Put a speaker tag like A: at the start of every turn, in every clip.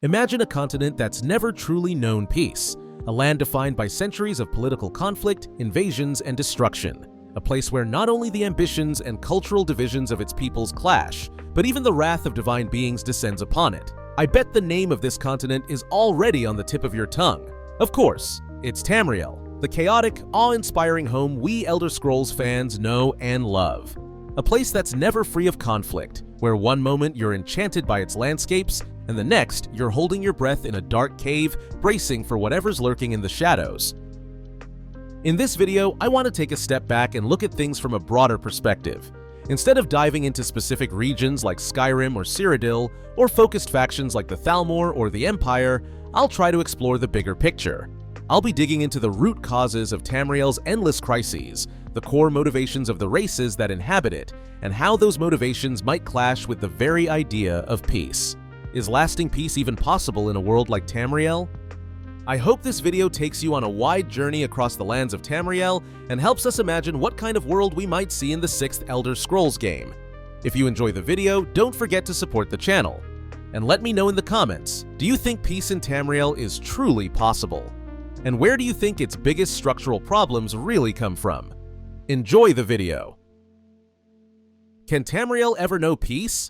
A: Imagine a continent that's never truly known peace, a land defined by centuries of political conflict, invasions, and destruction. A place where not only the ambitions and cultural divisions of its peoples clash, but even the wrath of divine beings descends upon it. I bet the name of this continent is already on the tip of your tongue. Of course, it's Tamriel, the chaotic, awe-inspiring home we Elder Scrolls fans know and love. A place that's never free of conflict, where one moment you're enchanted by its landscapes, and the next you're holding your breath in a dark cave, bracing for whatever's lurking in the shadows. In this video, I want to take a step back and look at things from a broader perspective. Instead of diving into specific regions like Skyrim or Cyrodiil, or focused factions like the Thalmor or the Empire, I'll try to explore the bigger picture. I'll be digging into the root causes of Tamriel's endless crises, the core motivations of the races that inhabit it, and how those motivations might clash with the very idea of peace. Is lasting peace even possible in a world like Tamriel? I hope this video takes you on a wide journey across the lands of Tamriel and helps us imagine what kind of world we might see in the 6th Elder Scrolls game. If you enjoy the video, don't forget to support the channel. And let me know in the comments, do you think peace in Tamriel is truly possible? And where do you think its biggest structural problems really come from? Enjoy the video! Can Tamriel ever know peace?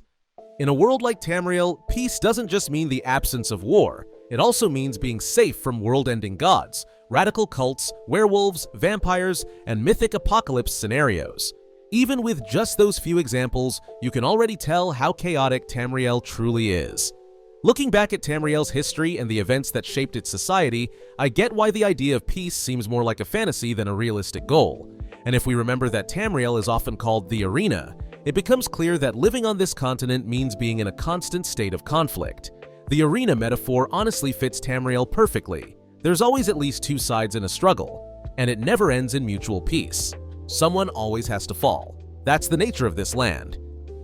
A: In a world like Tamriel, peace doesn't just mean the absence of war. It also means being safe from world-ending gods, radical cults, werewolves, vampires, and mythic apocalypse scenarios. Even with just those few examples, you can already tell how chaotic Tamriel truly is. Looking back at Tamriel's history and the events that shaped its society, I get why the idea of peace seems more like a fantasy than a realistic goal. And if we remember that Tamriel is often called the Arena, it becomes clear that living on this continent means being in a constant state of conflict. The arena metaphor honestly fits Tamriel perfectly. There's always at least two sides in a struggle, and it never ends in mutual peace. Someone always has to fall. That's the nature of this land.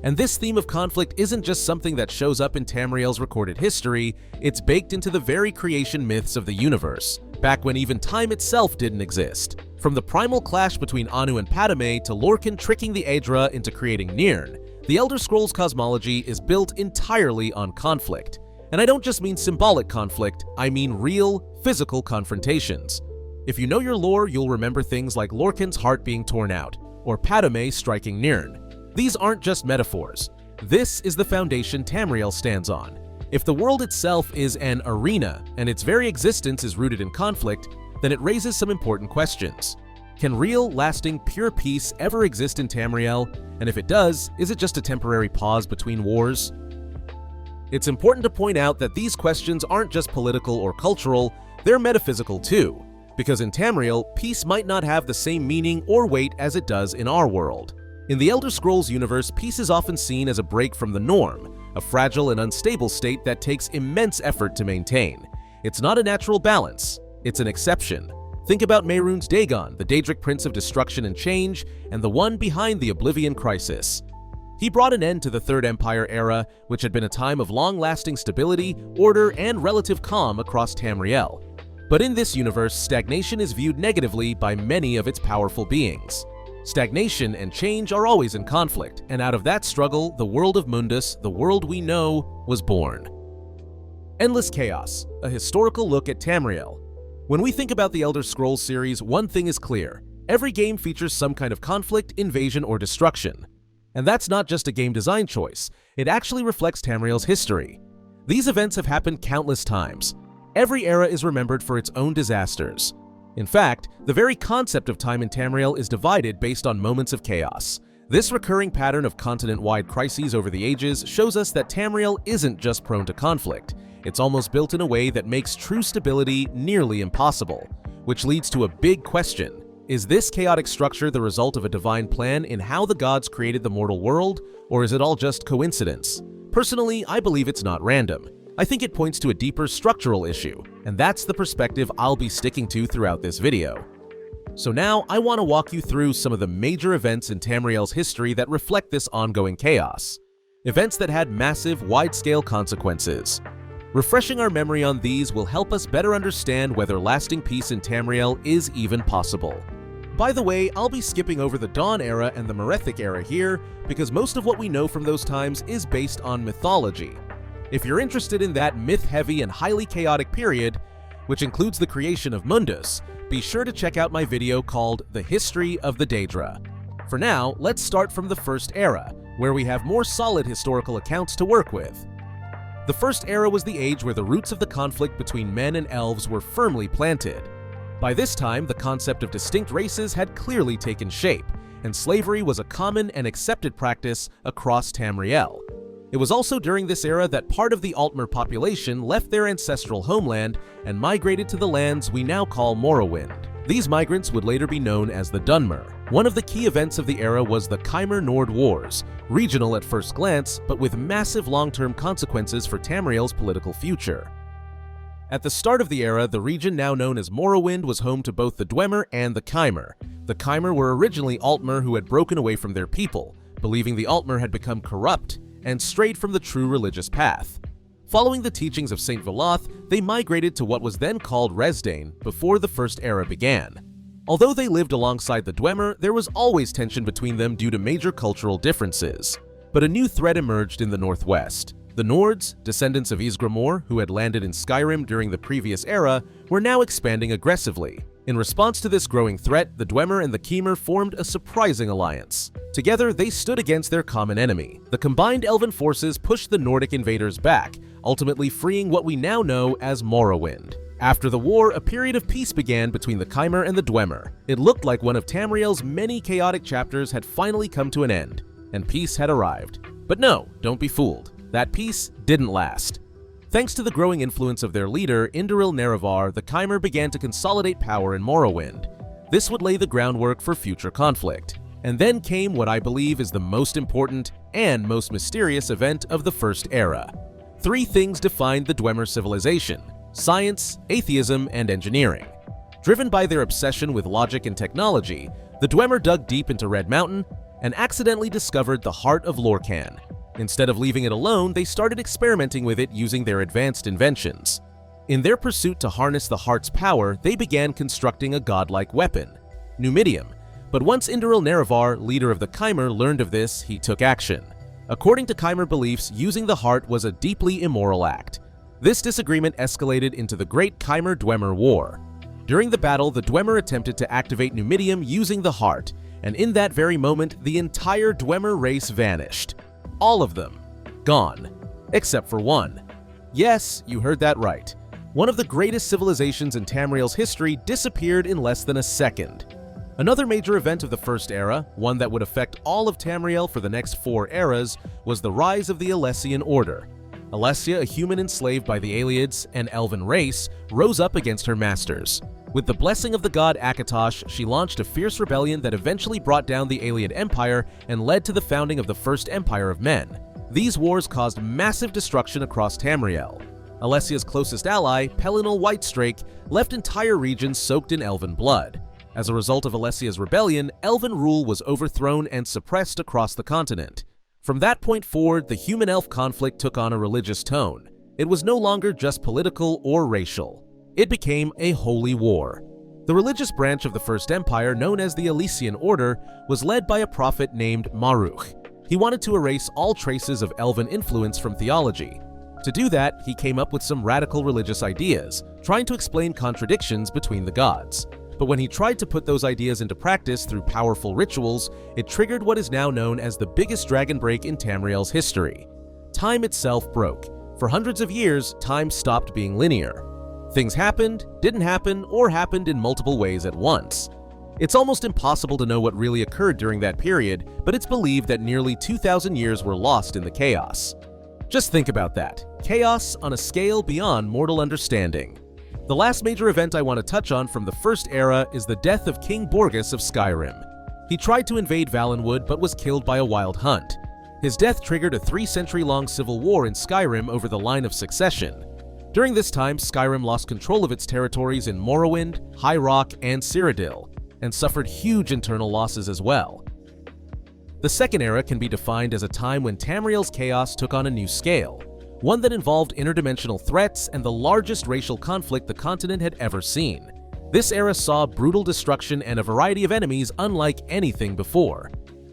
A: And this theme of conflict isn't just something that shows up in Tamriel's recorded history, it's baked into the very creation myths of the universe, back when even time itself didn't exist. From the primal clash between Anu and Padme to Lorkhan tricking the Aedra into creating Nirn, the Elder Scrolls cosmology is built entirely on conflict. And I don't just mean symbolic conflict, I mean real, physical confrontations. If you know your lore, you'll remember things like Lorkhan's heart being torn out, or Padme striking Nirn. These aren't just metaphors. This is the foundation Tamriel stands on. If the world itself is an arena, and its very existence is rooted in conflict, then it raises some important questions. Can real, lasting, pure peace ever exist in Tamriel? And if it does, is it just a temporary pause between wars? It's important to point out that these questions aren't just political or cultural, they're metaphysical too. Because in Tamriel, peace might not have the same meaning or weight as it does in our world. In the Elder Scrolls universe, peace is often seen as a break from the norm, a fragile and unstable state that takes immense effort to maintain. It's not a natural balance, it's an exception. Think about Mehrunes Dagon, the Daedric Prince of Destruction and Change, and the one behind the Oblivion Crisis. He brought an end to the Third Empire era, which had been a time of long-lasting stability, order, and relative calm across Tamriel. But in this universe, stagnation is viewed negatively by many of its powerful beings. Stagnation and change are always in conflict, and out of that struggle, the world of Mundus, the world we know, was born. Endless Chaos, a historical look at Tamriel. When we think about the Elder Scrolls series, one thing is clear. Every game features some kind of conflict, invasion, or destruction. And that's not just a game design choice, it actually reflects Tamriel's history. These events have happened countless times. Every era is remembered for its own disasters. In fact, the very concept of time in Tamriel is divided based on moments of chaos. This recurring pattern of continent-wide crises over the ages shows us that Tamriel isn't just prone to conflict. It's almost built in a way that makes true stability nearly impossible, which leads to a big question. Is this chaotic structure the result of a divine plan in how the gods created the mortal world, or is it all just coincidence? Personally, I believe it's not random. I think it points to a deeper structural issue, and that's the perspective I'll be sticking to throughout this video. So now, I want to walk you through some of the major events in Tamriel's history that reflect this ongoing chaos. Events that had massive, wide-scale consequences. Refreshing our memory on these will help us better understand whether lasting peace in Tamriel is even possible. By the way, I'll be skipping over the Dawn era and the Merethic era here because most of what we know from those times is based on mythology. If you're interested in that myth-heavy and highly chaotic period, which includes the creation of Mundus, be sure to check out my video called The History of the Daedra. For now, let's start from the First Era, where we have more solid historical accounts to work with. The First Era was the age where the roots of the conflict between men and elves were firmly planted. By this time, the concept of distinct races had clearly taken shape, and slavery was a common and accepted practice across Tamriel. It was also during this era that part of the Altmer population left their ancestral homeland and migrated to the lands we now call Morrowind. These migrants would later be known as the Dunmer. One of the key events of the era was the Khmer-Nord Wars, regional at first glance, but with massive long-term consequences for Tamriel's political future. At the start of the era, the region now known as Morrowind was home to both the Dwemer and the Khmer. The Khmer were originally Altmer who had broken away from their people, believing the Altmer had become corrupt and strayed from the true religious path. Following the teachings of Saint Veloth, they migrated to what was then called Resdayn before the First Era began. Although they lived alongside the Dwemer, there was always tension between them due to major cultural differences. But a new threat emerged in the northwest. The Nords, descendants of Ysgramor, who had landed in Skyrim during the previous era, were now expanding aggressively. In response to this growing threat, the Dwemer and the Khmer formed a surprising alliance. Together, they stood against their common enemy. The combined elven forces pushed the Nordic invaders back, ultimately freeing what we now know as Morrowind. After the war, a period of peace began between the Khmer and the Dwemer. It looked like one of Tamriel's many chaotic chapters had finally come to an end, and peace had arrived. But no, don't be fooled. That peace didn't last. Thanks to the growing influence of their leader, Indoril Nerevar, the Khmer began to consolidate power in Morrowind. This would lay the groundwork for future conflict. And then came what I believe is the most important and most mysterious event of the First Era. Three things defined the Dwemer civilization: science, atheism, and engineering. Driven by their obsession with logic and technology, the Dwemer dug deep into Red Mountain and accidentally discovered the heart of Lorkhan. Instead of leaving it alone, they started experimenting with it using their advanced inventions. In their pursuit to harness the heart's power, they began constructing a godlike weapon, Numidium. But once Indoril Nerevar, leader of the Khmer, learned of this, he took action. According to Khmer beliefs, using the heart was a deeply immoral act. This disagreement escalated into the Great Khmer-Dwemer War. During the battle, the Dwemer attempted to activate Numidium using the heart, and in that very moment, the entire Dwemer race vanished. All of them. Gone. Except for one. Yes, you heard that right. One of the greatest civilizations in Tamriel's history disappeared in less than a second. Another major event of the First Era, one that would affect all of Tamriel for the next 4 eras, was the rise of the Alessian Order. Alessia, a human enslaved by the Ayleids, an elven race, rose up against her masters. With the blessing of the god Akatosh, she launched a fierce rebellion that eventually brought down the Ayleid Empire and led to the founding of the First Empire of Men. These wars caused massive destruction across Tamriel. Alessia's closest ally, Pelinal Whitestrake, left entire regions soaked in elven blood. As a result of Alessia's rebellion, elven rule was overthrown and suppressed across the continent. From that point forward, the human-elf conflict took on a religious tone. It was no longer just political or racial. It became a holy war. The religious branch of the First Empire, known as the Alessian Order, was led by a prophet named Maruch. He wanted to erase all traces of elven influence from theology. To do that, he came up with some radical religious ideas, trying to explain contradictions between the gods. But when he tried to put those ideas into practice through powerful rituals, it triggered what is now known as the biggest dragon break in Tamriel's history. Time itself broke. For hundreds of years, time stopped being linear. Things happened, didn't happen, or happened in multiple ways at once. It's almost impossible to know what really occurred during that period, but it's believed that nearly 2,000 years were lost in the chaos. Just think about that. Chaos on a scale beyond mortal understanding. The last major event I want to touch on from the First Era is the death of King Borgus of Skyrim. He tried to invade Valenwood but was killed by a wild hunt. His death triggered a 3-century-long civil war in Skyrim over the line of succession. During this time, Skyrim lost control of its territories in Morrowind, High Rock, and Cyrodiil, and suffered huge internal losses as well. The Second Era can be defined as a time when Tamriel's chaos took on a new scale, one that involved interdimensional threats and the largest racial conflict the continent had ever seen. This era saw brutal destruction and a variety of enemies unlike anything before.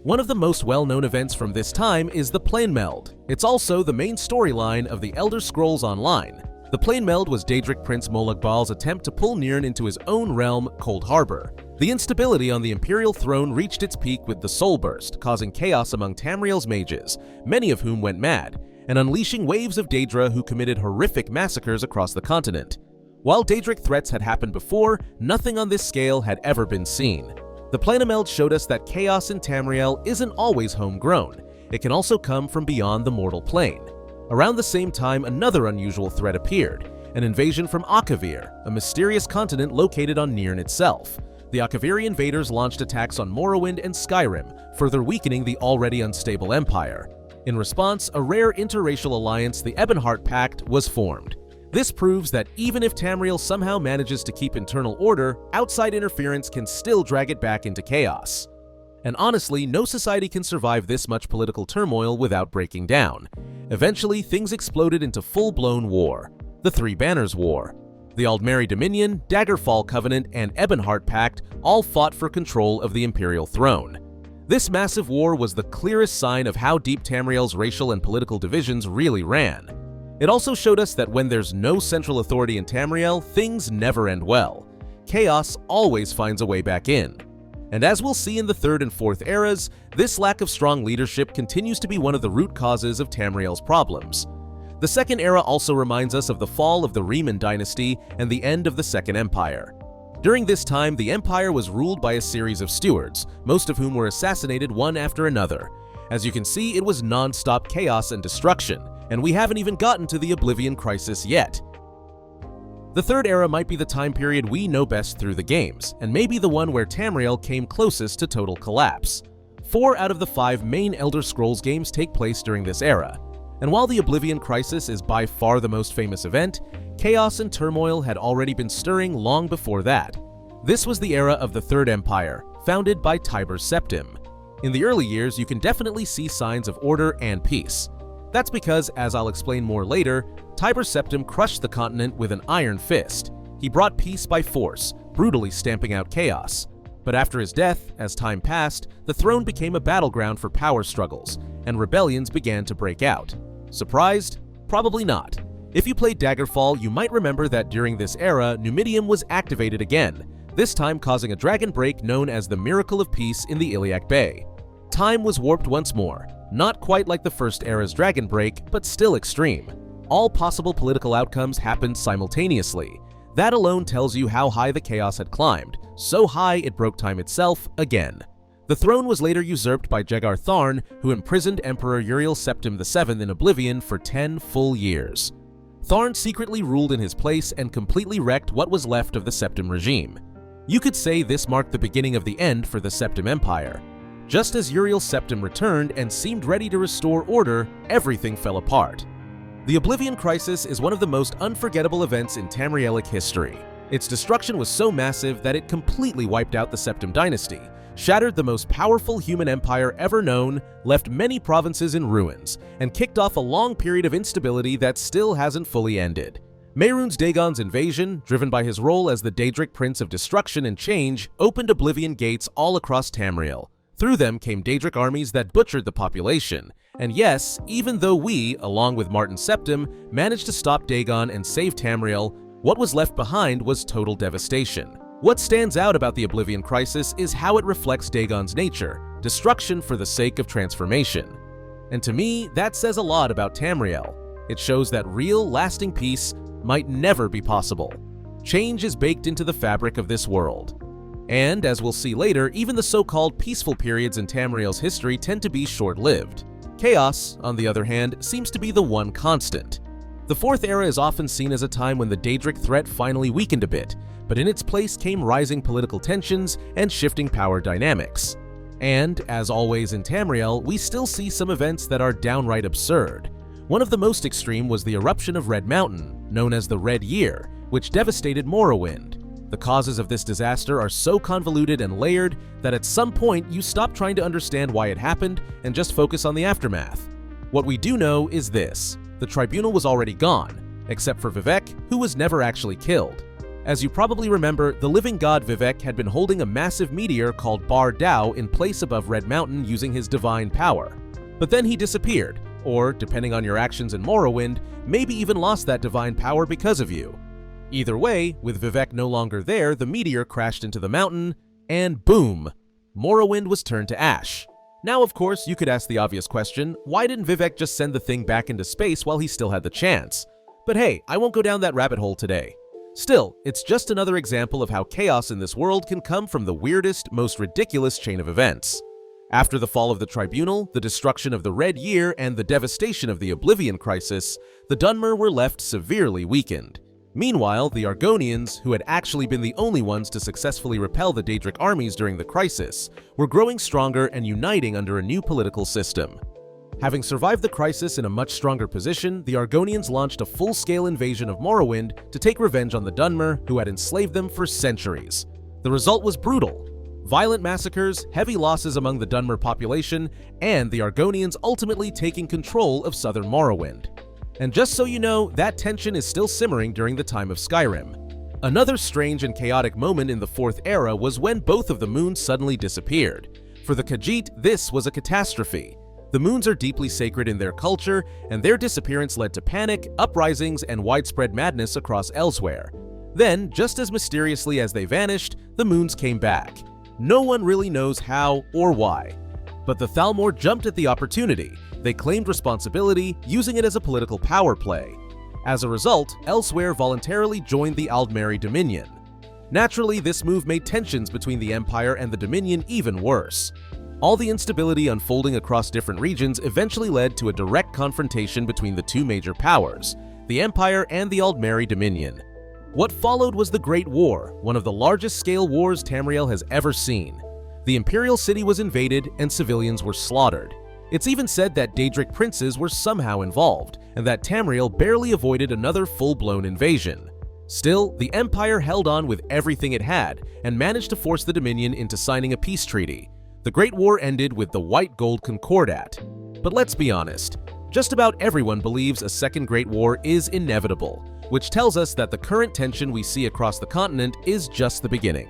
A: One of the most well-known events from this time is the Plane Meld. It's also the main storyline of the Elder Scrolls Online. The Plane Meld was Daedric Prince Molagbal's attempt to pull Nirn into his own realm, Cold Harbor. The instability on the Imperial throne reached its peak with the Soul Burst, causing chaos among Tamriel's mages, many of whom went mad, and unleashing waves of Daedra who committed horrific massacres across the continent. While Daedric threats had happened before, nothing on this scale had ever been seen. The Planameld showed us that chaos in Tamriel isn't always homegrown. It can also come from beyond the mortal plane. Around the same time, another unusual threat appeared, an invasion from Akavir, a mysterious continent located on Nirn itself. The Akaviri invaders launched attacks on Morrowind and Skyrim, further weakening the already unstable empire. In response, a rare interracial alliance, the Ebonheart Pact, was formed. This proves that even if Tamriel somehow manages to keep internal order, outside interference can still drag it back into chaos. And honestly, no society can survive this much political turmoil without breaking down. Eventually, things exploded into full-blown war. The Three Banners War. The Aldmeri Dominion, Daggerfall Covenant, and Ebonheart Pact all fought for control of the Imperial throne. This massive war was the clearest sign of how deep Tamriel's racial and political divisions really ran. It also showed us that when there's no central authority in Tamriel, things never end well. Chaos always finds a way back in. And as we'll see in the Third and Fourth eras, this lack of strong leadership continues to be one of the root causes of Tamriel's problems. The Second Era also reminds us of the fall of the Riemann dynasty and the end of the Second Empire. During this time, the Empire was ruled by a series of stewards, most of whom were assassinated one after another. As you can see, it was non-stop chaos and destruction, and we haven't even gotten to the Oblivion Crisis yet. The Third Era might be the time period we know best through the games, and maybe the one where Tamriel came closest to total collapse. 4 out of the 5 main Elder Scrolls games take place during this era. And while the Oblivion Crisis is by far the most famous event, chaos and turmoil had already been stirring long before that. This was the era of the Third Empire, founded by Tiber Septim. In the early years, you can definitely see signs of order and peace. That's because, as I'll explain more later, Tiber Septim crushed the continent with an iron fist. He brought peace by force, brutally stamping out chaos. But after his death, as time passed, the throne became a battleground for power struggles, and rebellions began to break out. Surprised? Probably not. If you played Daggerfall, you might remember that during this era, Numidium was activated again, this time causing a dragon break known as the Miracle of Peace in the Iliac Bay. Time was warped once more, not quite like the First Era's dragon break, but still extreme. All possible political outcomes happened simultaneously. That alone tells you how high the chaos had climbed, so high it broke time itself again. The throne was later usurped by Jegar Tharn, who imprisoned Emperor Uriel Septim VII in Oblivion for 10 full years. Tharn secretly ruled in his place and completely wrecked what was left of the Septim regime. You could say this marked the beginning of the end for the Septim Empire. Just as Uriel Septim returned and seemed ready to restore order, everything fell apart. The Oblivion Crisis is one of the most unforgettable events in Tamrielic history. Its destruction was so massive that it completely wiped out the Septim dynasty, shattered the most powerful human empire ever known, left many provinces in ruins, and kicked off a long period of instability that still hasn't fully ended. Mehrunes Dagon's invasion, driven by his role as the Daedric Prince of Destruction and Change, opened Oblivion gates all across Tamriel. Through them came Daedric armies that butchered the population. And yes, even though we, along with Martin Septim, managed to stop Dagon and save Tamriel, what was left behind was total devastation. What stands out about the Oblivion Crisis is how it reflects Dagon's nature, destruction for the sake of transformation. And to me, that says a lot about Tamriel. It shows that real, lasting peace might never be possible. Change is baked into the fabric of this world. And, as we'll see later, even the so-called peaceful periods in Tamriel's history tend to be short-lived. Chaos, on the other hand, seems to be the one constant. The Fourth Era is often seen as a time when the Daedric threat finally weakened a bit, but in its place came rising political tensions and shifting power dynamics. And, as always in Tamriel, we still see some events that are downright absurd. One of the most extreme was the eruption of Red Mountain, known as the Red Year, which devastated Morrowind. The causes of this disaster are so convoluted and layered that at some point you stop trying to understand why it happened and just focus on the aftermath. What we do know is this: the tribunal was already gone, except for Vivec, who was never actually killed. As you probably remember, the living god Vivek had been holding a massive meteor called Bar Dao in place above Red Mountain using his divine power. But then he disappeared, or, depending on your actions in Morrowind, maybe even lost that divine power because of you. Either way, with Vivek no longer there, the meteor crashed into the mountain, and boom! Morrowind was turned to ash. Now, of course, you could ask the obvious question, why didn't Vivek just send the thing back into space while he still had the chance? But hey, I won't go down that rabbit hole today. Still, it's just another example of how chaos in this world can come from the weirdest, most ridiculous chain of events. After the fall of the Tribunal, the destruction of the Red Year, and the devastation of the Oblivion Crisis, the Dunmer were left severely weakened. Meanwhile, the Argonians, who had actually been the only ones to successfully repel the Daedric armies during the crisis, were growing stronger and uniting under a new political system. Having survived the crisis in a much stronger position, the Argonians launched a full-scale invasion of Morrowind to take revenge on the Dunmer, who had enslaved them for centuries. The result was brutal. Violent massacres, heavy losses among the Dunmer population, and the Argonians ultimately taking control of southern Morrowind. And just so you know, that tension is still simmering during the time of Skyrim. Another strange and chaotic moment in the Fourth Era was when both of the moons suddenly disappeared. For the Khajiit, this was a catastrophe. The moons are deeply sacred in their culture, and their disappearance led to panic, uprisings, and widespread madness across Elsewhere. Then, just as mysteriously as they vanished, the moons came back. No one really knows how or why. But the Thalmor jumped at the opportunity. They claimed responsibility, using it as a political power play. As a result, Elsewhere voluntarily joined the Aldmeri Dominion. Naturally, this move made tensions between the Empire and the Dominion even worse. All the instability unfolding across different regions eventually led to a direct confrontation between the two major powers, the Empire and the Aldmeri Dominion. What followed was the Great War, one of the largest-scale wars Tamriel has ever seen. The Imperial City was invaded and civilians were slaughtered. It's even said that Daedric princes were somehow involved, and that Tamriel barely avoided another full-blown invasion. Still, the Empire held on with everything it had and managed to force the Dominion into signing a peace treaty. The Great War ended with the White Gold Concordat. But let's be honest, just about everyone believes a second Great War is inevitable, which tells us that the current tension we see across the continent is just the beginning.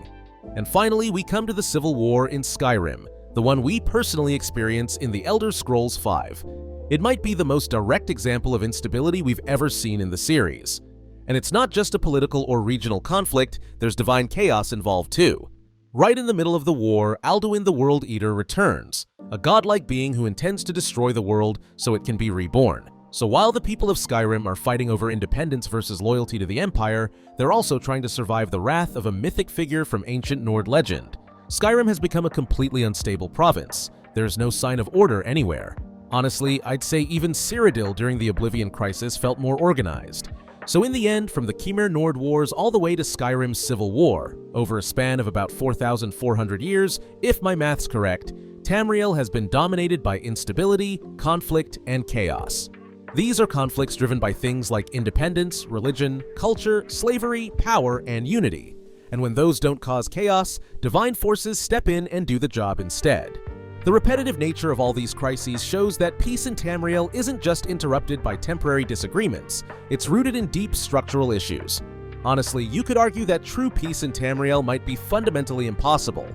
A: And finally, we come to the Civil War in Skyrim, the one we personally experience in the Elder Scrolls V. It might be the most direct example of instability we've ever seen in the series. And it's not just a political or regional conflict, there's divine chaos involved too. Right in the middle of the war, Alduin the World Eater returns, a godlike being who intends to destroy the world so it can be reborn. So while the people of Skyrim are fighting over independence versus loyalty to the Empire, they're also trying to survive the wrath of a mythic figure from ancient Nord legend. Skyrim has become a completely unstable province. There's no sign of order anywhere. Honestly, I'd say even Cyrodiil during the Oblivion Crisis felt more organized. So in the end, from the Khmer Nord Wars all the way to Skyrim's Civil War, over a span of about 4,400 years, if my math's correct, Tamriel has been dominated by instability, conflict, and chaos. These are conflicts driven by things like independence, religion, culture, slavery, power, and unity. And when those don't cause chaos, divine forces step in and do the job instead. The repetitive nature of all these crises shows that peace in Tamriel isn't just interrupted by temporary disagreements, it's rooted in deep structural issues. Honestly, you could argue that true peace in Tamriel might be fundamentally impossible.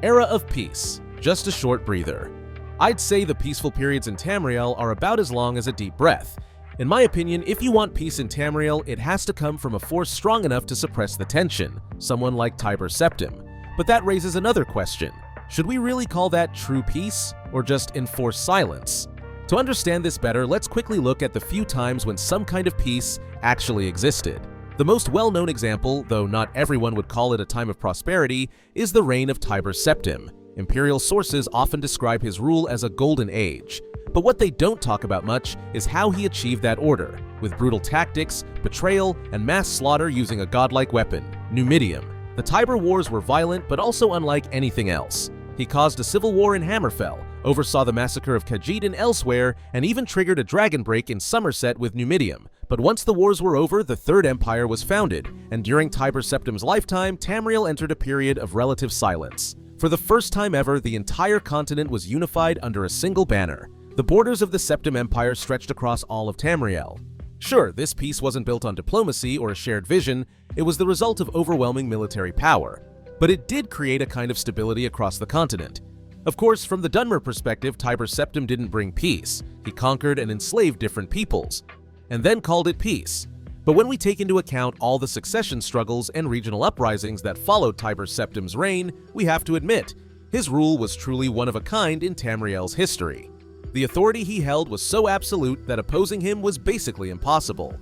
A: Era of Peace. Just a short breather. I'd say the peaceful periods in Tamriel are about as long as a deep breath. In my opinion, if you want peace in Tamriel, it has to come from a force strong enough to suppress the tension, someone like Tiber Septim. But that raises another question. Should we really call that true peace, or just enforced silence? To understand this better, let's quickly look at the few times when some kind of peace actually existed. The most well-known example, though not everyone would call it a time of prosperity, is the reign of Tiber Septim. Imperial sources often describe his rule as a golden age. But what they don't talk about much is how he achieved that order, with brutal tactics, betrayal, and mass slaughter using a godlike weapon, Numidium. The Tiber Wars were violent, but also unlike anything else. He caused a civil war in Hammerfell, oversaw the massacre of Khajiit and Elsewhere, and even triggered a dragon break in Somerset with Numidium. But once the wars were over, the Third Empire was founded, and during Tiber Septim's lifetime, Tamriel entered a period of relative silence. For the first time ever, the entire continent was unified under a single banner. The borders of the Septim Empire stretched across all of Tamriel. Sure, this peace wasn't built on diplomacy or a shared vision, it was the result of overwhelming military power. But it did create a kind of stability across the continent. Of course, from the Dunmer perspective, Tiber Septim didn't bring peace. He conquered and enslaved different peoples, and then called it peace. But when we take into account all the succession struggles and regional uprisings that followed Tiber Septim's reign, we have to admit, his rule was truly one of a kind in Tamriel's history. The authority he held was so absolute that opposing him was basically impossible.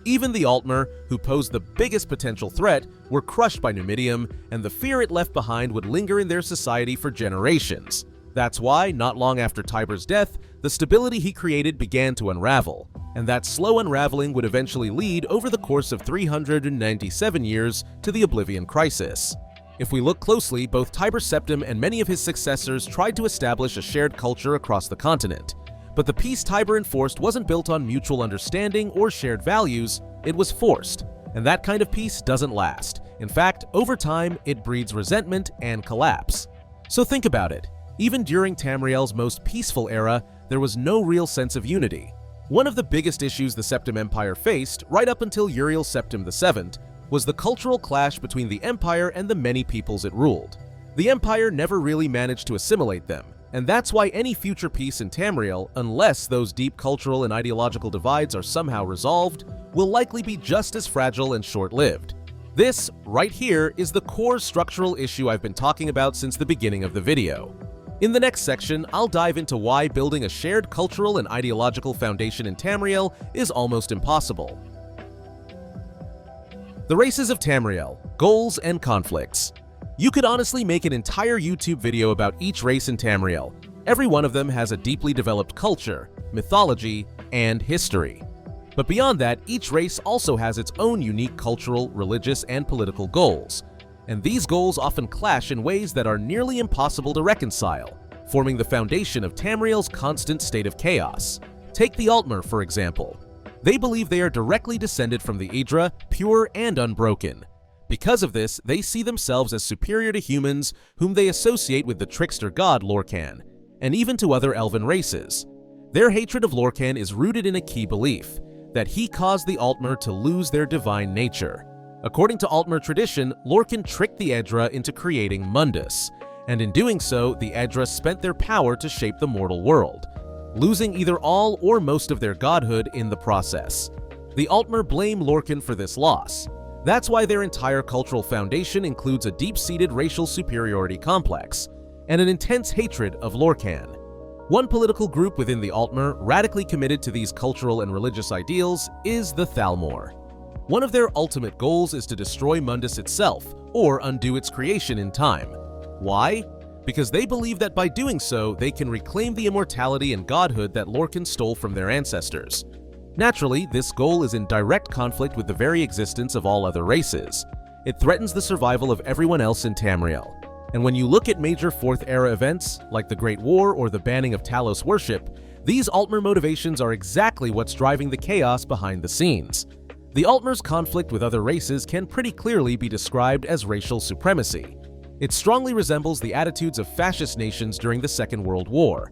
A: Even the Altmer, who posed the biggest potential threat, were crushed by Numidium, and the fear it left behind would linger in their society for generations. That's why, not long after Tiber's death, the stability he created began to unravel, and that slow unraveling would eventually lead over the course of 397 years to the Oblivion Crisis. If we look closely, both Tiber Septim and many of his successors tried to establish a shared culture across the continent. But the peace Tiber enforced wasn't built on mutual understanding or shared values, it was forced. And that kind of peace doesn't last. In fact, over time, it breeds resentment and collapse. So think about it. Even during Tamriel's most peaceful era, there was no real sense of unity. One of the biggest issues the Septim Empire faced, right up until Uriel Septim VII, was the cultural clash between the Empire and the many peoples it ruled. The Empire never really managed to assimilate them, and that's why any future peace in Tamriel, unless those deep cultural and ideological divides are somehow resolved, will likely be just as fragile and short-lived. This, right here, is the core structural issue I've been talking about since the beginning of the video. In the next section, I'll dive into why building a shared cultural and ideological foundation in Tamriel is almost impossible. The races of Tamriel, goals and conflicts. You could honestly make an entire YouTube video about each race in Tamriel. Every one of them has a deeply developed culture, mythology, and history. But beyond that, each race also has its own unique cultural, religious, and political goals. And these goals often clash in ways that are nearly impossible to reconcile, forming the foundation of Tamriel's constant state of chaos. Take the Altmer, for example. They believe they are directly descended from the Idra, pure and unbroken. Because of this, they see themselves as superior to humans, whom they associate with the trickster god Lorkhan, and even to other elven races. Their hatred of Lorkhan is rooted in a key belief, that he caused the Altmer to lose their divine nature. According to Altmer tradition, Lorkhan tricked the Edra into creating Mundus, and in doing so, the Edra spent their power to shape the mortal world, losing either all or most of their godhood in the process. The Altmer blame Lorkhan for this loss. That's why their entire cultural foundation includes a deep-seated racial superiority complex and an intense hatred of Lorkhan. One political group within the Altmer radically committed to these cultural and religious ideals is the Thalmor. One of their ultimate goals is to destroy Mundus itself, or undo its creation in time. Why? Because they believe that by doing so, they can reclaim the immortality and godhood that Lorkhan stole from their ancestors. Naturally, this goal is in direct conflict with the very existence of all other races. It threatens the survival of everyone else in Tamriel. And when you look at major Fourth Era events, like the Great War or the banning of Talos worship, these Altmer motivations are exactly what's driving the chaos behind the scenes. The Altmer's conflict with other races can pretty clearly be described as racial supremacy. It strongly resembles the attitudes of fascist nations during the Second World War.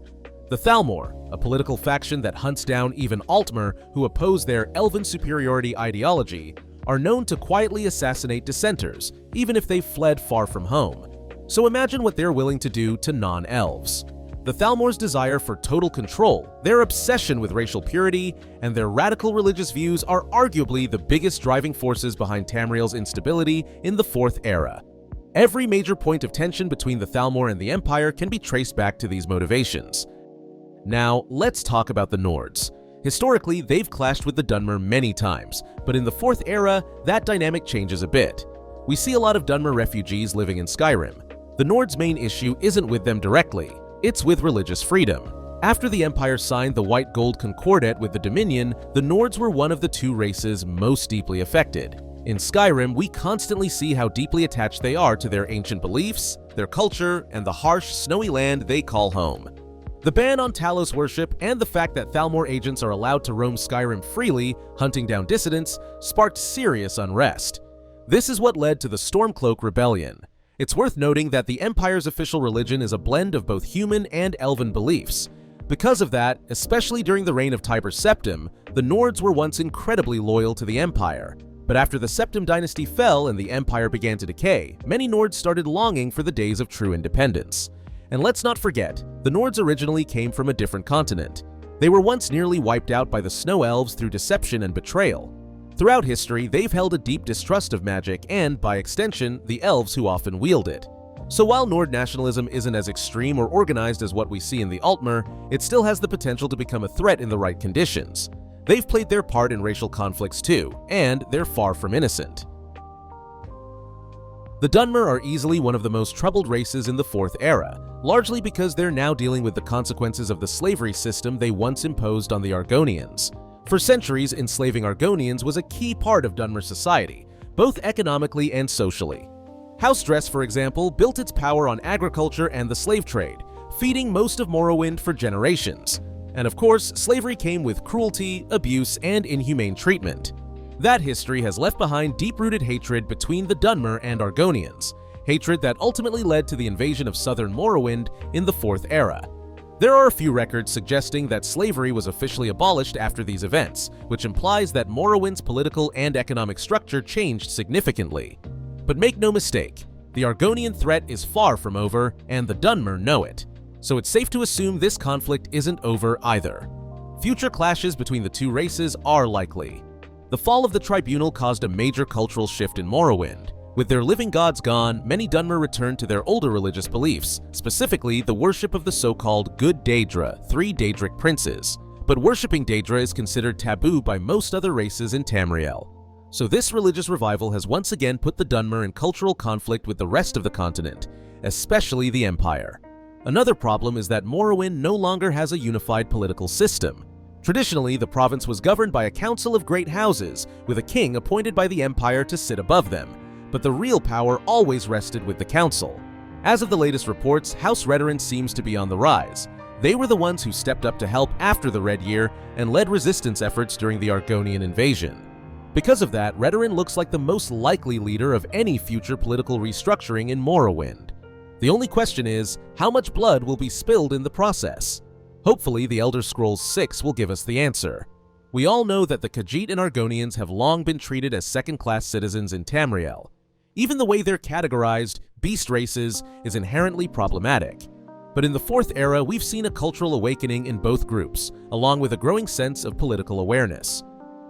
A: The Thalmor, a political faction that hunts down even Altmer who oppose their elven superiority ideology, are known to quietly assassinate dissenters, even if they've fled far from home. So imagine what they're willing to do to non-elves. The Thalmor's desire for total control, their obsession with racial purity, and their radical religious views are arguably the biggest driving forces behind Tamriel's instability in the Fourth Era. Every major point of tension between the Thalmor and the Empire can be traced back to these motivations. Now, let's talk about the Nords. Historically, they've clashed with the Dunmer many times, but in the Fourth Era, that dynamic changes a bit. We see a lot of Dunmer refugees living in Skyrim. The Nords' main issue isn't with them directly, it's with religious freedom. After the Empire signed the White Gold Concordat with the Dominion, the Nords were one of the two races most deeply affected. In Skyrim, we constantly see how deeply attached they are to their ancient beliefs, their culture, and the harsh, snowy land they call home. The ban on Talos worship and the fact that Thalmor agents are allowed to roam Skyrim freely, hunting down dissidents, sparked serious unrest. This is what led to the Stormcloak Rebellion. It's worth noting that the Empire's official religion is a blend of both human and elven beliefs, Because of that, especially during the reign of Tiber Septim, the Nords were once incredibly loyal to the Empire. But after the Septim dynasty fell and the Empire began to decay, many Nords started longing for the days of true independence. And let's not forget, the Nords originally came from a different continent. They were once nearly wiped out by the Snow Elves through deception and betrayal. Throughout history, they've held a deep distrust of magic and, by extension, the elves who often wield it. So while Nord nationalism isn't as extreme or organized as what we see in the Altmer, it still has the potential to become a threat in the right conditions. They've played their part in racial conflicts too, and they're far from innocent. The Dunmer are easily one of the most troubled races in the Fourth Era, largely because they're now dealing with the consequences of the slavery system they once imposed on the Argonians. For centuries, enslaving Argonians was a key part of Dunmer society, both economically and socially. House Dress, for example, built its power on agriculture and the slave trade, feeding most of Morrowind for generations. And of course, slavery came with cruelty, abuse, and inhumane treatment. That history has left behind deep-rooted hatred between the Dunmer and Argonians, hatred that ultimately led to the invasion of southern Morrowind in the Fourth Era. There are a few records suggesting that slavery was officially abolished after these events, which implies that Morrowind's political and economic structure changed significantly. But make no mistake, the Argonian threat is far from over, and the Dunmer know it. So it's safe to assume this conflict isn't over either. Future clashes between the two races are likely. The fall of the Tribunal caused a major cultural shift in Morrowind. With their living gods gone, many Dunmer returned to their older religious beliefs, specifically the worship of the so-called Good Daedra, 3 Daedric princes. But worshipping Daedra is considered taboo by most other races in Tamriel. So this religious revival has once again put the Dunmer in cultural conflict with the rest of the continent, especially the Empire. Another problem is that Morrowind no longer has a unified political system. Traditionally, the province was governed by a council of great houses, with a king appointed by the Empire to sit above them, but the real power always rested with the council. As of the latest reports, House Redoran seems to be on the rise. They were the ones who stepped up to help after the Red Year and led resistance efforts during the Argonian invasion. Because of that, Redoran looks like the most likely leader of any future political restructuring in Morrowind. The only question is, how much blood will be spilled in the process? Hopefully, the Elder Scrolls 6 will give us the answer. We all know that the Khajiit and Argonians have long been treated as second-class citizens in Tamriel. Even the way they're categorized, beast races, is inherently problematic. But in the Fourth Era, we've seen a cultural awakening in both groups, along with a growing sense of political awareness.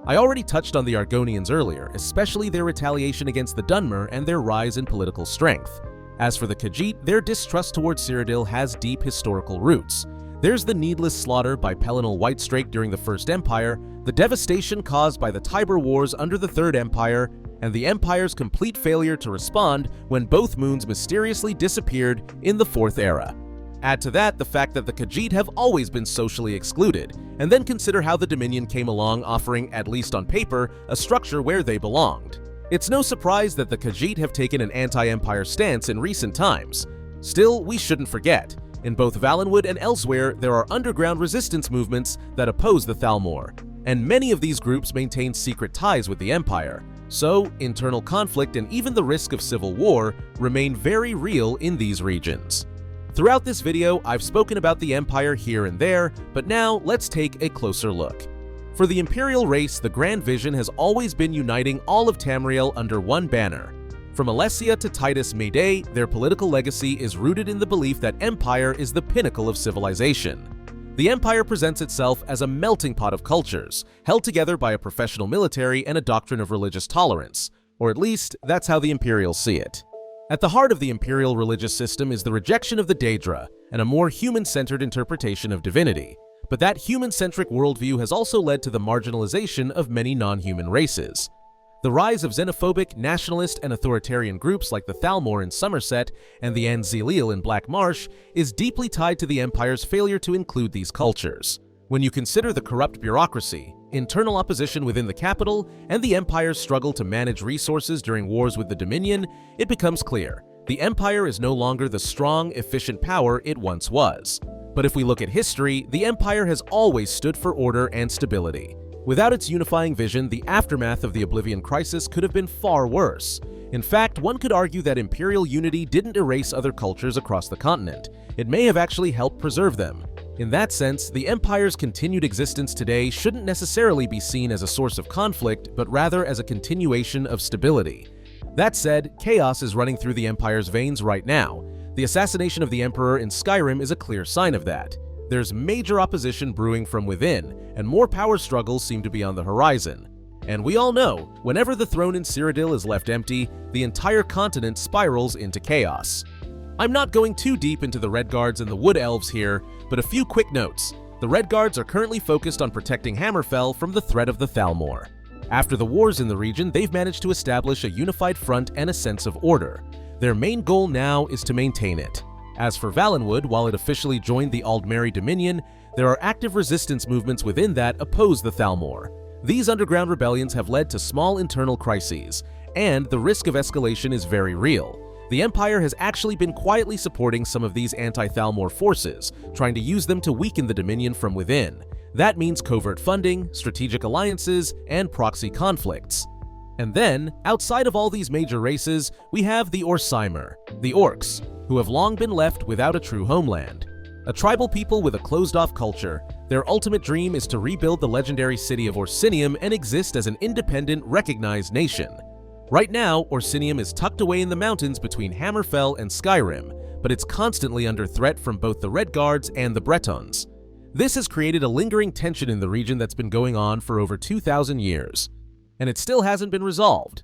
A: I already touched on the Argonians earlier, especially their retaliation against the Dunmer and their rise in political strength. As for the Khajiit, their distrust towards Cyrodiil has deep historical roots. There's the needless slaughter by Pelennor Whitestrake during the First Empire, the devastation caused by the Tiber Wars under the Third Empire, and the Empire's complete failure to respond when both moons mysteriously disappeared in the Fourth Era. Add to that the fact that the Khajiit have always been socially excluded, and then consider how the Dominion came along offering, at least on paper, a structure where they belonged. It's no surprise that the Khajiit have taken an anti-Empire stance in recent times. Still, we shouldn't forget, in both Valenwood and elsewhere, there are underground resistance movements that oppose the Thalmor, and many of these groups maintain secret ties with the Empire. So, internal conflict and even the risk of civil war remain very real in these regions. Throughout this video, I've spoken about the Empire here and there, but now let's take a closer look. For the Imperial race, the grand vision has always been uniting all of Tamriel under one banner. From Alessia to Titus Mayday, their political legacy is rooted in the belief that Empire is the pinnacle of civilization. The Empire presents itself as a melting pot of cultures, held together by a professional military and a doctrine of religious tolerance, or at least, that's how the Imperials see it. At the heart of the Imperial religious system is the rejection of the Daedra and a more human-centered interpretation of divinity. But that human-centric worldview has also led to the marginalization of many non-human races. The rise of xenophobic, nationalist, and authoritarian groups like the Thalmor in Somerset and the Anzilil in Black Marsh is deeply tied to the Empire's failure to include these cultures. When you consider the corrupt bureaucracy, internal opposition within the capital, and the Empire's struggle to manage resources during wars with the Dominion, it becomes clear the Empire is no longer the strong, efficient power it once was. But if we look at history, the Empire has always stood for order and stability. Without its unifying vision, the aftermath of the Oblivion Crisis could have been far worse. In fact, one could argue that Imperial unity didn't erase other cultures across the continent. It may have actually helped preserve them. In that sense, the Empire's continued existence today shouldn't necessarily be seen as a source of conflict, but rather as a continuation of stability. That said, chaos is running through the Empire's veins right now. The assassination of the Emperor in Skyrim is a clear sign of that. There's major opposition brewing from within, and more power struggles seem to be on the horizon. And we all know, whenever the throne in Cyrodiil is left empty, the entire continent spirals into chaos. I'm not going too deep into the Red Guards and the Wood Elves here, but a few quick notes. The Red Guards are currently focused on protecting Hammerfell from the threat of the Thalmor. After the wars in the region, they've managed to establish a unified front and a sense of order. Their main goal now is to maintain it. As for Valenwood, while it officially joined the Aldmeri Dominion, there are active resistance movements within that oppose the Thalmor. These underground rebellions have led to small internal crises, and the risk of escalation is very real. The Empire has actually been quietly supporting some of these anti-Thalmor forces, trying to use them to weaken the Dominion from within. That means covert funding, strategic alliances, and proxy conflicts. And then, outside of all these major races, we have the Orsimer, the Orcs, who have long been left without a true homeland. A tribal people with a closed-off culture, their ultimate dream is to rebuild the legendary city of Orsinium and exist as an independent, recognized nation. Right now, Orsinium is tucked away in the mountains between Hammerfell and Skyrim, but it's constantly under threat from both the Red Guards and the Bretons. This has created a lingering tension in the region that's been going on for over 2,000 years, and it still hasn't been resolved.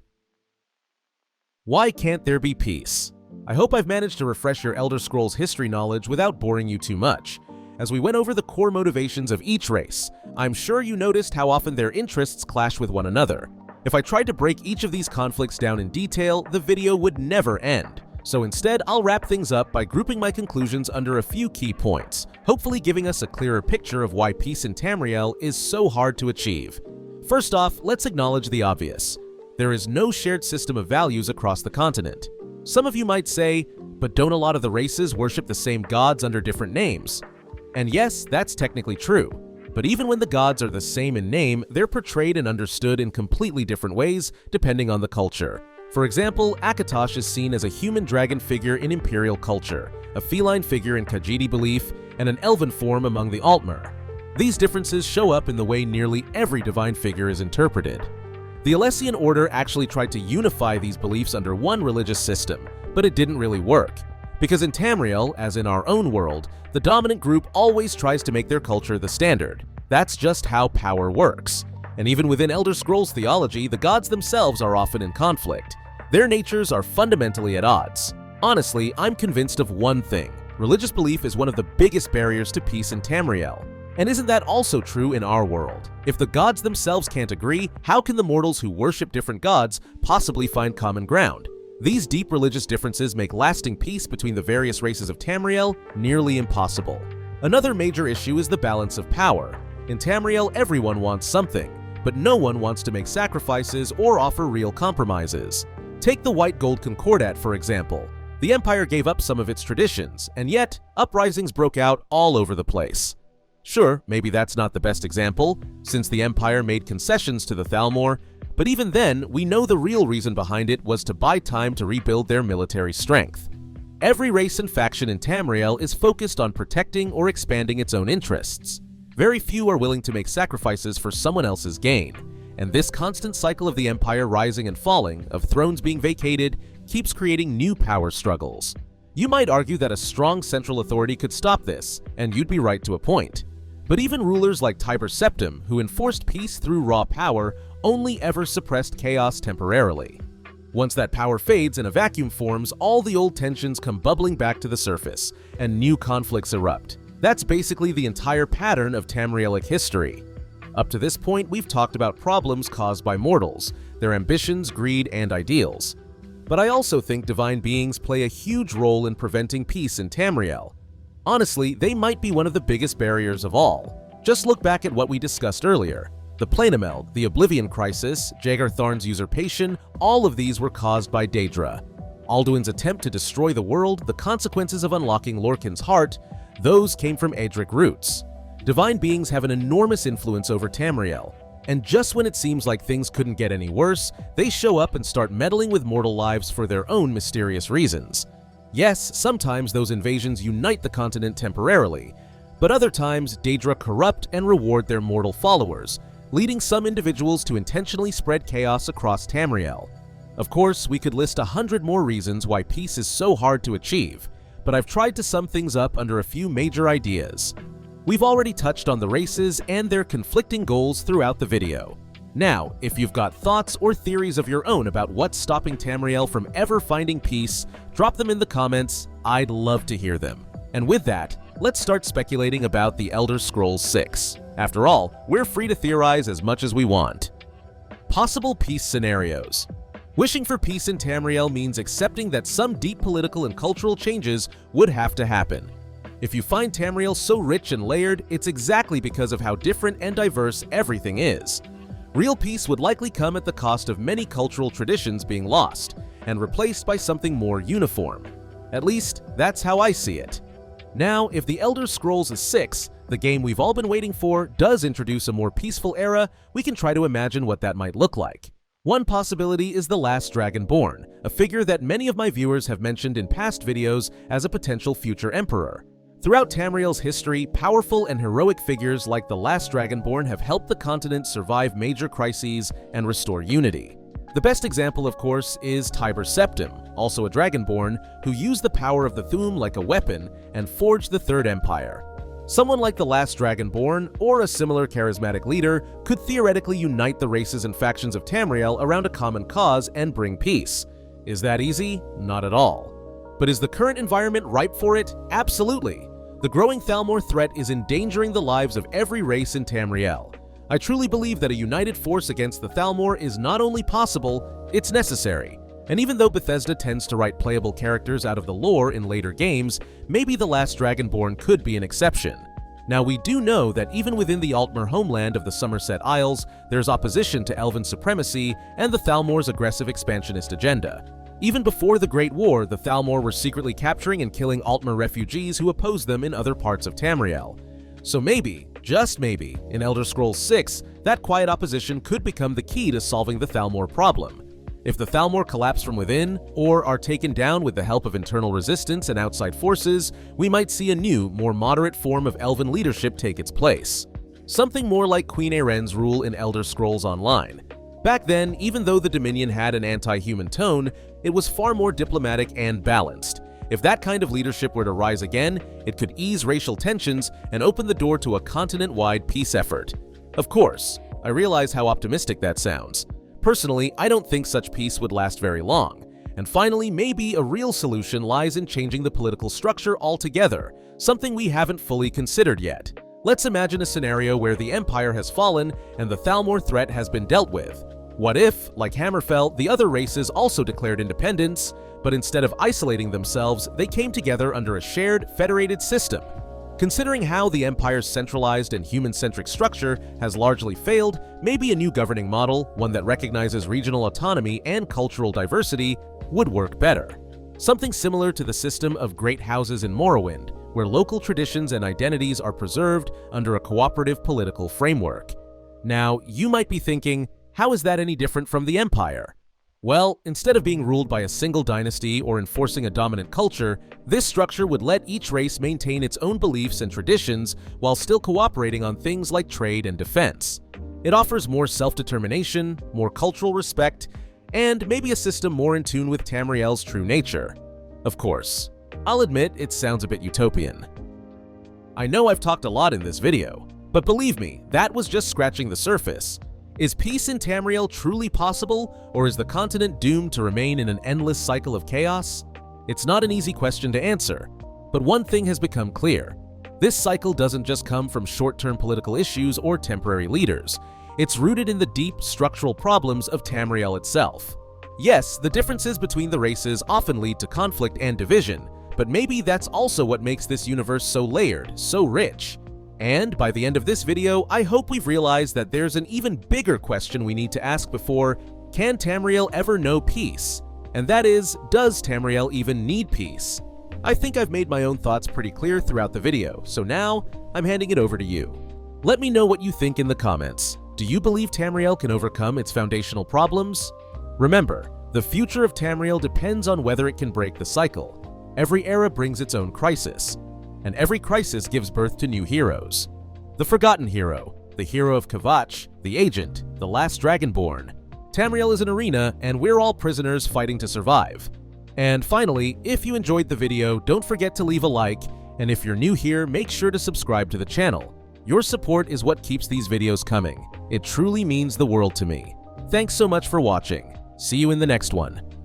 A: Why can't there be peace? I hope I've managed to refresh your Elder Scrolls history knowledge without boring you too much. As we went over the core motivations of each race, I'm sure you noticed how often their interests clash with one another. If I tried to break each of these conflicts down in detail, the video would never end. So instead, I'll wrap things up by grouping my conclusions under a few key points, hopefully giving us a clearer picture of why peace in Tamriel is so hard to achieve. First off, let's acknowledge the obvious. There is no shared system of values across the continent. Some of you might say, but don't a lot of the races worship the same gods under different names? And yes, that's technically true. But even when the gods are the same in name, they're portrayed and understood in completely different ways depending on the culture. For example, Akatosh is seen as a human dragon figure in Imperial culture, a feline figure in Khajiit belief, and an elven form among the Altmer. These differences show up in the way nearly every divine figure is interpreted. The Alessian Order actually tried to unify these beliefs under one religious system, but it didn't really work. Because in Tamriel, as in our own world, the dominant group always tries to make their culture the standard. That's just how power works. And even within Elder Scrolls theology, the gods themselves are often in conflict. Their natures are fundamentally at odds. Honestly, I'm convinced of one thing. Religious belief is one of the biggest barriers to peace in Tamriel. And isn't that also true in our world? If the gods themselves can't agree, how can the mortals who worship different gods possibly find common ground? These deep religious differences make lasting peace between the various races of Tamriel nearly impossible. Another major issue is the balance of power. In Tamriel, everyone wants something, but no one wants to make sacrifices or offer real compromises. Take the White Gold Concordat, for example. The Empire gave up some of its traditions, and yet, uprisings broke out all over the place. Sure, maybe that's not the best example, since the Empire made concessions to the Thalmor, but even then, we know the real reason behind it was to buy time to rebuild their military strength. Every race and faction in Tamriel is focused on protecting or expanding its own interests. Very few are willing to make sacrifices for someone else's gain, and this constant cycle of the Empire rising and falling, of thrones being vacated, keeps creating new power struggles. You might argue that a strong central authority could stop this, and you'd be right to a point. But even rulers like Tiber Septim, who enforced peace through raw power, only ever suppressed chaos temporarily. Once that power fades and a vacuum forms, all the old tensions come bubbling back to the surface, and new conflicts erupt. That's basically the entire pattern of Tamrielic history. Up to this point, we've talked about problems caused by mortals, their ambitions, greed, and ideals. But I also think divine beings play a huge role in preventing peace in Tamriel. Honestly, they might be one of the biggest barriers of all. Just look back at what we discussed earlier. The Planemeld, the Oblivion Crisis, Jagar Tharn's usurpation, all of these were caused by Daedra. Alduin's attempt to destroy the world, the consequences of unlocking Lorkhan's heart, those came from Aedric roots. Divine beings have an enormous influence over Tamriel, and just when it seems like things couldn't get any worse, they show up and start meddling with mortal lives for their own mysterious reasons. Yes, sometimes those invasions unite the continent temporarily, But other times, Daedra corrupt and reward their mortal followers, leading some individuals to intentionally spread chaos across Tamriel. Of course, we could list 100 more reasons why peace is so hard to achieve, but I've tried to sum things up under a few major ideas. We've already touched on the races and their conflicting goals throughout the video. Now, if you've got thoughts or theories of your own about what's stopping Tamriel from ever finding peace, drop them in the comments. I'd love to hear them. And with that, let's start speculating about the Elder Scrolls 6. After all, we're free to theorize as much as we want. Possible peace scenarios. Wishing for peace in Tamriel means accepting that some deep political and cultural changes would have to happen. If you find Tamriel so rich and layered, it's exactly because of how different and diverse everything is. Real peace would likely come at the cost of many cultural traditions being lost and replaced by something more uniform. At least, that's how I see it. Now, if the Elder Scrolls 6, the game we've all been waiting for, does introduce a more peaceful era, we can try to imagine what that might look like. One possibility is the last Dragonborn, a figure that many of my viewers have mentioned in past videos as a potential future emperor. Throughout Tamriel's history, powerful and heroic figures like the last Dragonborn have helped the continent survive major crises and restore unity. The best example, of course, is Tiber Septim, also a Dragonborn, who used the power of the Thu'um like a weapon and forged the Third Empire. Someone like the last Dragonborn, or a similar charismatic leader, could theoretically unite the races and factions of Tamriel around a common cause and bring peace. Is that easy? Not at all. But is the current environment ripe for it? Absolutely. The growing Thalmor threat is endangering the lives of every race in Tamriel. I truly believe that a united force against the Thalmor is not only possible, it's necessary. And even though Bethesda tends to write playable characters out of the lore in later games, maybe the last Dragonborn could be an exception. Now, we do know that even within the Altmer homeland of the Somerset Isles, there's opposition to Elven supremacy and the Thalmor's aggressive expansionist agenda. Even before the Great War, the Thalmor were secretly capturing and killing Altmer refugees who opposed them in other parts of Tamriel. So maybe, just maybe, in Elder Scrolls 6, that quiet opposition could become the key to solving the Thalmor problem. If the Thalmor collapse from within, or are taken down with the help of internal resistance and outside forces, we might see a new, more moderate form of Elven leadership take its place. Something more like Queen Ayrenne's rule in Elder Scrolls Online. Back then, even though the Dominion had an anti-human tone, it was far more diplomatic and balanced. If that kind of leadership were to rise again, it could ease racial tensions and open the door to a continent-wide peace effort. Of course, I realize how optimistic that sounds. Personally, I don't think such peace would last very long. And finally, maybe a real solution lies in changing the political structure altogether, something we haven't fully considered yet. Let's imagine a scenario where the Empire has fallen and the Thalmor threat has been dealt with. What if, like Hammerfell, the other races also declared independence, but instead of isolating themselves, they came together under a shared, federated system? Considering how the Empire's centralized and human-centric structure has largely failed, maybe a new governing model, one that recognizes regional autonomy and cultural diversity, would work better. Something similar to the system of great houses in Morrowind, where local traditions and identities are preserved under a cooperative political framework. Now, you might be thinking, how is that any different from the Empire? Well, instead of being ruled by a single dynasty or enforcing a dominant culture, this structure would let each race maintain its own beliefs and traditions while still cooperating on things like trade and defense. It offers more self-determination, more cultural respect, and maybe a system more in tune with Tamriel's true nature. Of course, I'll admit it sounds a bit utopian. I know I've talked a lot in this video, but believe me, that was just scratching the surface. Is peace in Tamriel truly possible, or is the continent doomed to remain in an endless cycle of chaos? It's not an easy question to answer, but one thing has become clear. This cycle doesn't just come from short-term political issues or temporary leaders. It's rooted in the deep, structural problems of Tamriel itself. Yes, the differences between the races often lead to conflict and division, but maybe that's also what makes this universe so layered, so rich. And by the end of this video, I hope we've realized that there's an even bigger question we need to ask before: can Tamriel ever know peace? And that is, does Tamriel even need peace? I think I've made my own thoughts pretty clear throughout the video, so now I'm handing it over to you. Let me know what you think in the comments. Do you believe Tamriel can overcome its foundational problems? Remember, the future of Tamriel depends on whether it can break the cycle. Every era brings its own crisis. and every crisis gives birth to new heroes. The Forgotten Hero, the hero of Kvatch, the Agent, the Last Dragonborn. Tamriel is an arena, and we're all prisoners fighting to survive. And finally, if you enjoyed the video, don't forget to leave a like, and if you're new here, make sure to subscribe to the channel. Your support is what keeps these videos coming. It truly means the world to me. Thanks so much for watching. See you in the next one.